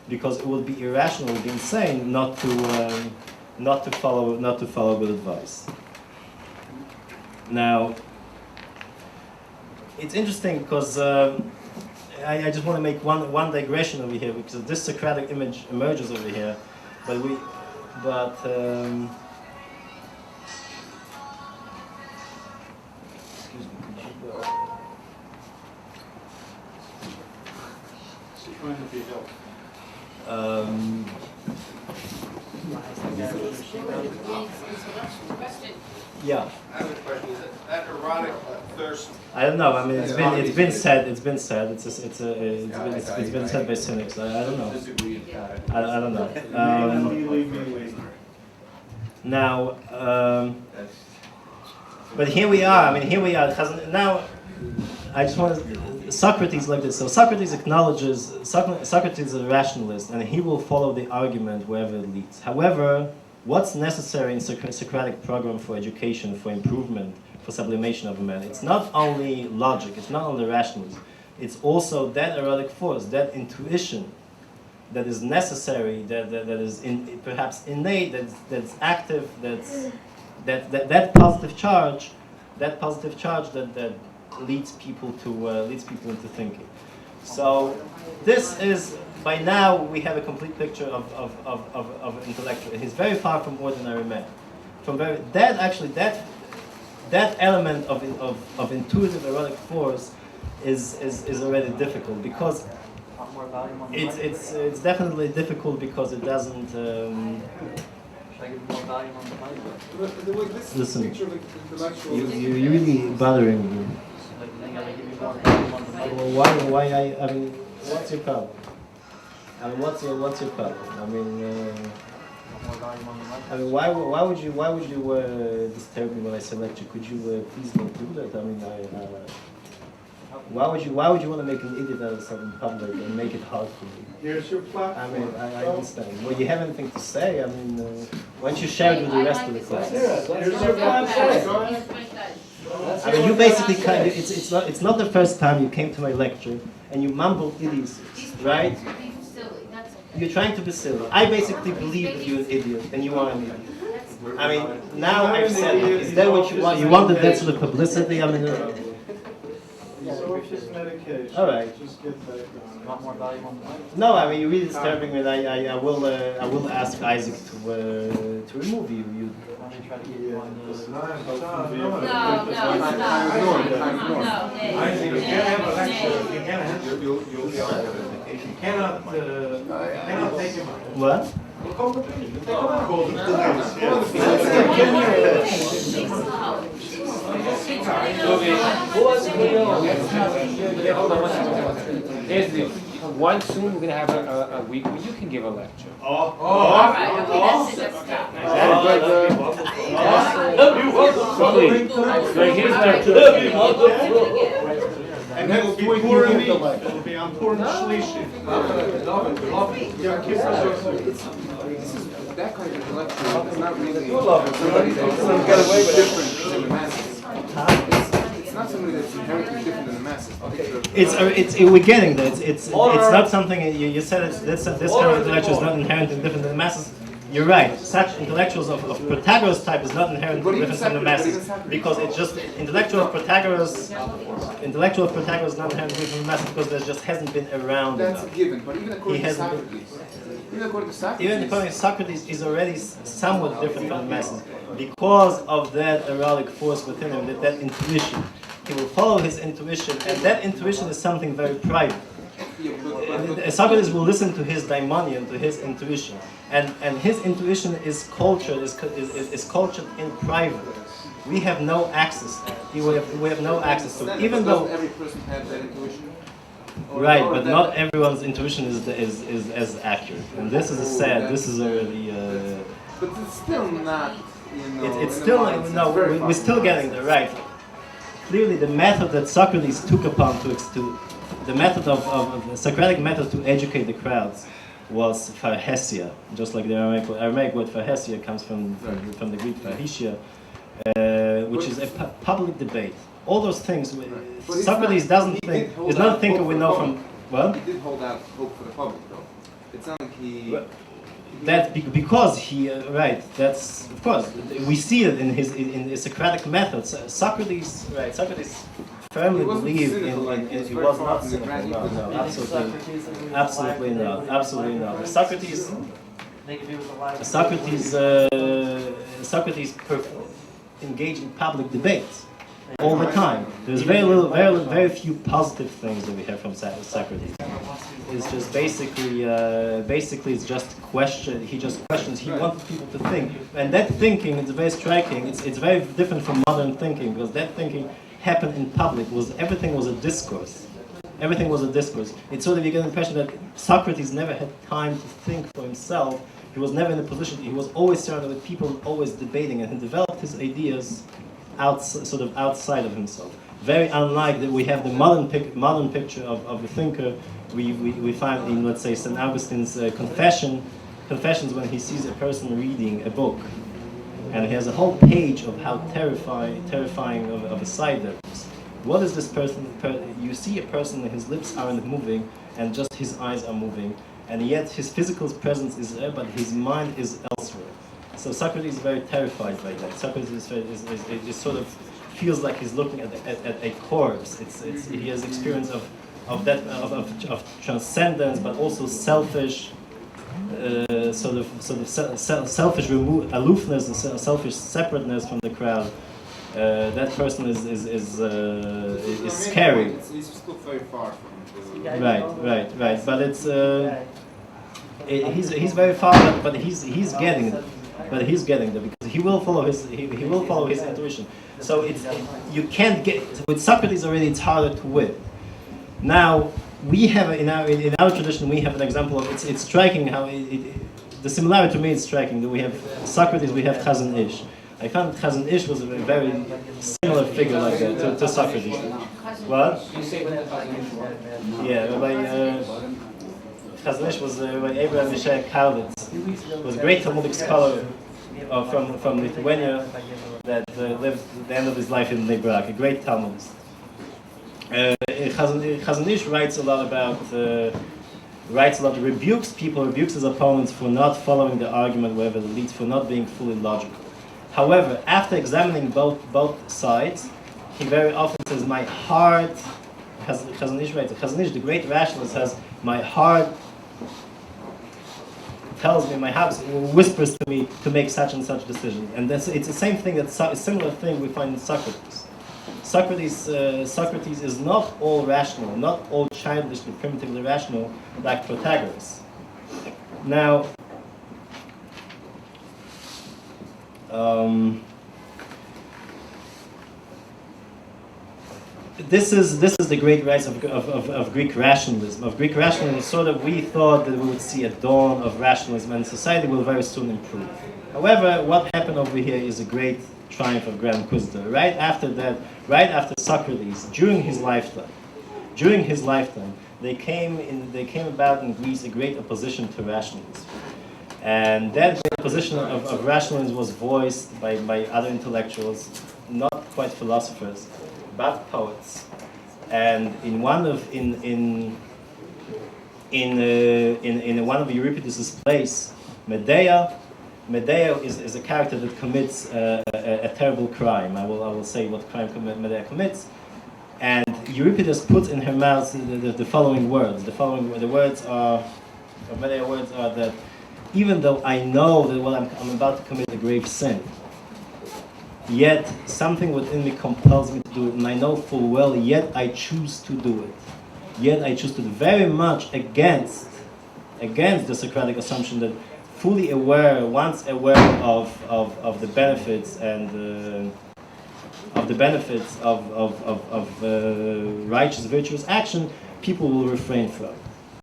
because it would be irrational, it would be insane not to follow good advice. Now, it's interesting because I just want to make one digression over here, because this Socratic image emerges over here, but excuse me, could you go? Trying to be helpful. Yeah. I have a question. Is that erotic thirst? I don't know. I mean, it's been said. It's been said. It's been said by cynics. I don't know. I don't know. Now, but here we are. I mean, here we are. Now, I just want to. Socrates like this. So Socrates acknowledges Socrates is a rationalist, and he will follow the argument wherever it leads. However, what's necessary in Socratic program for education, for improvement, for sublimation of a man? It's not only logic. It's not only rationalism. It's also that erotic force, that intuition, that is necessary, that is perhaps innate, that's active, that positive charge, that leads people into thinking. So this is, by now we have a complete picture of an intellectual. He's very far from ordinary man. That element of intuitive erotic force is already difficult, because it's definitely difficult because it doesn't. Listen, you're really bothering me. Well, why I mean, what's your problem? I mean, what's your problem? I mean, why would you disturb me when I say lecture? Could you please don't do that? I mean, why would you want to make an idiot out of something public and make it hard for me? Here's your platform. I mean, I understand. Well, you have anything to say? I mean, why don't you share it with the rest of the class? Here's your platform. I mean, you basically it's not the first time you came to my lecture and you mumbled idiocy, right? You're trying to be silly. I basically believe that you're an idiot and you are an idiot. I mean, now I've said it. Is that what you want? You wanted that sort of publicity? I mean, So it's just medication. all right. Just get back on. No, I mean, you're really disturbing me. I will ask Isaac to remove you. Isaac, you can't have a lecture. You cannot take him out. What? Here's the deal. One soon we're going to have a week where you can give a lecture. And that will be Purim. It will be on Purim Shlishi. That kind of intellectual is not really different than the masses. It's not somebody that's inherently different than the masses. We're getting that. It's not something you said. This kind of intellectual is not inherently different than the masses. You're right. Such intellectuals of Protagoras type is not inherently different from the masses, because it's just intellectual of Protagoras is not inherently different from the masses because there just hasn't been around. That's enough. a given. But even according to Socrates, is already somewhat different from the masses because of that erotic force within him, that intuition. He will follow his intuition, and that intuition is something very private. Socrates will listen to his daimonion, to his intuition, and his intuition is cultured in private. We have no access to it. We have no access to it, even though every person has that intuition. Right, but not everyone's intuition is as accurate, and this is already. But it's still not. It's still we're still getting there, right? Clearly, the method that Socrates took upon the method of the Socratic method to educate the crowds was pharhesia, just like the Aramaic word pharhesia comes from the Greek pharhesia, which is a public debate. All those things, Socrates is not a thinker we know from. Well, he did hold out hope for the public, though. It's not like he. Because he right. That's of course we see it in his Socratic methods. Socrates firmly believed in he was not cynical. No, absolutely not. Socrates engaged in public debates all the time. There's very few positive things that we have from Socrates. It's just basically it's just question. He just questions. He wants people to think, and that thinking is very striking. It's very different from modern thinking, because that thinking happened in public. Everything was a discourse. Everything was a discourse. It's sort of, you get the impression that Socrates never had time to think for himself. He was never in a position. He was always surrounded with people, always debating, and he developed his ideas outside of himself. Very unlike that we have the modern picture of a thinker we find in, let's say, St. Augustine's Confessions, when he sees a person reading a book, and he has a whole page of how terrifying of a sight there is. What is this person? You see a person, his lips aren't moving, and just his eyes are moving, and yet his physical presence is there, but his mind is elsewhere. So Socrates is very terrified by that. Socrates is sort of feels like he's looking at a corpse. He has experience of transcendence, but also selfish, selfish aloofness and selfish separateness from the crowd. That person is scary. He's still very far from. Right. But it's he's very far, but he's getting it. But he's getting there because he will follow his intuition. So you can't get with Socrates already. It's harder to win. Now we have in our tradition we have an example of it's striking how the similarity to me is striking that we have Socrates, we have Chazon Ish. I found Chazon Ish was a very similar figure like that to Socrates. What? Yeah, Chazon Ish was by Abraham Mishai Kalvitz, was a great Talmudic scholar from Lithuania that lived the end of his life in Nebrak, a great Talmudist. Chazon Ish writes a lot, rebukes his opponents for not following the argument wherever it leads, for not being fully logical. However, after examining both sides, he very often says, my heart, Chazon Ish writes, Chazon Ish, the great rationalist, says, my heart tells me, my heart whispers to me to make such and such decisions. And it's the same thing, a similar thing we find in Socrates. Socrates is not all rational, not all childishly, primitively rational, like Protagoras. Now, this is the great rise of Greek rationalism. Of Greek rationalism, sort of we thought that we would see a dawn of rationalism, and society will very soon improve. However, what happened over here is a great triumph of Grand Inquisitor. Right after Socrates, during his lifetime, they came about in Greece a great opposition to rationalism. And that opposition of rationalism was voiced by other intellectuals, not quite philosophers, but poets. And in one of Euripides' plays, Medea is a character that commits a terrible crime. I will say what crime Medea commits. And Euripides puts in her mouth the following words. The words of Medea are that even though I know that what I'm about to commit a grave sin, yet something within me compels me to do it, and I know full well, yet I choose to do it. Very much against the Socratic assumption that once aware of the benefits and of righteous, virtuous action, people will refrain from.